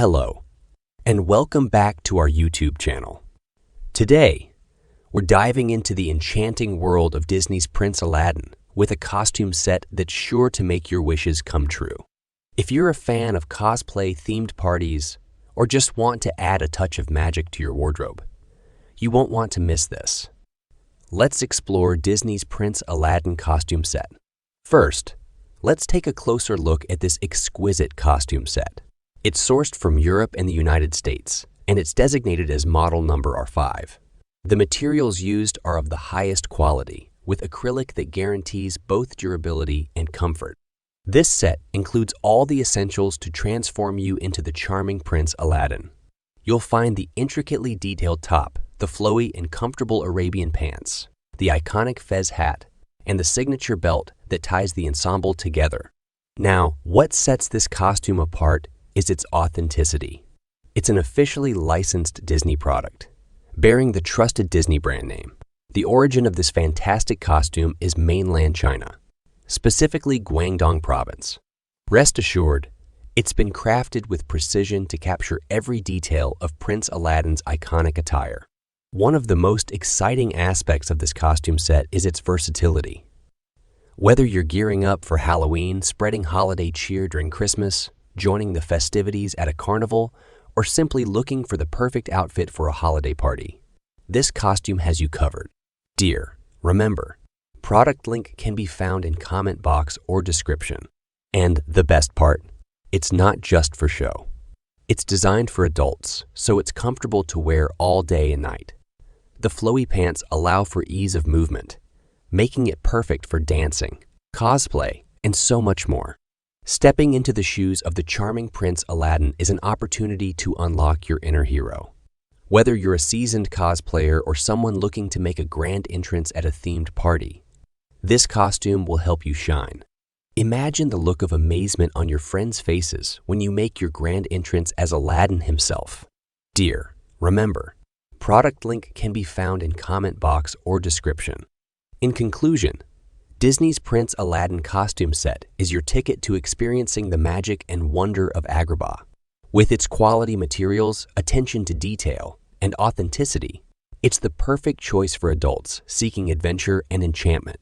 Hello, and welcome back to our YouTube channel. Today, we're diving into the enchanting world of Disney's Prince Aladdin with a costume set that's sure to make your wishes come true. If you're a fan of cosplay-themed parties or just want to add a touch of magic to your wardrobe, you won't want to miss this. Let's explore Disney's Prince Aladdin costume set. First, let's take a closer look at this exquisite costume set. It's sourced from Europe and the United States, and it's designated as model number R5. The materials used are of the highest quality, with acrylic that guarantees both durability and comfort. This set includes all the essentials to transform you into the charming Prince Aladdin. You'll find the intricately detailed top, the flowy and comfortable Arabian pants, the iconic fez hat, and the signature belt that ties the ensemble together. Now, what sets this costume apart is its authenticity. It's an officially licensed Disney product, bearing the trusted Disney brand name. The origin of this fantastic costume is mainland China, specifically Guangdong province. Rest assured, it's been crafted with precision to capture every detail of Prince Aladdin's iconic attire. One of the most exciting aspects of this costume set is its versatility. Whether you're gearing up for Halloween, spreading holiday cheer during Christmas, joining the festivities at a carnival, or simply looking for the perfect outfit for a holiday party, this costume has you covered. Dear, remember, product link can be found in comment box or description. And the best part, it's not just for show. It's designed for adults, so it's comfortable to wear all day and night. The flowy pants allow for ease of movement, making it perfect for dancing, cosplay, and so much more. Stepping into the shoes of the charming Prince Aladdin is an opportunity to unlock your inner hero. Whether you're a seasoned cosplayer or someone looking to make a grand entrance at a themed party, this costume will help you shine. Imagine the look of amazement on your friends' faces when you make your grand entrance as Aladdin himself. Dear, remember, product link can be found in comment box or description. In conclusion, Disney's Prince Aladdin costume set is your ticket to experiencing the magic and wonder of Agrabah. With its quality materials, attention to detail, and authenticity, it's the perfect choice for adults seeking adventure and enchantment.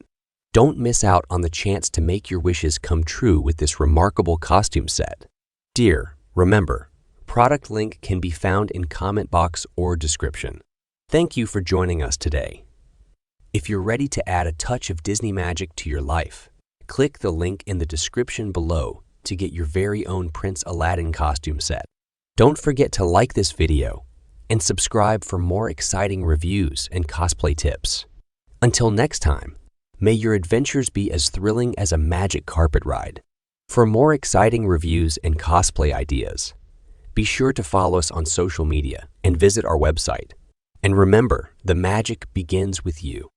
Don't miss out on the chance to make your wishes come true with this remarkable costume set. Dear, remember, product link can be found in comment box or description. Thank you for joining us today. If you're ready to add a touch of Disney magic to your life, click the link in the description below to get your very own Prince Aladdin costume set. Don't forget to like this video and subscribe for more exciting reviews and cosplay tips. Until next time, may your adventures be as thrilling as a magic carpet ride. For more exciting reviews and cosplay ideas, be sure to follow us on social media and visit our website. And remember, the magic begins with you.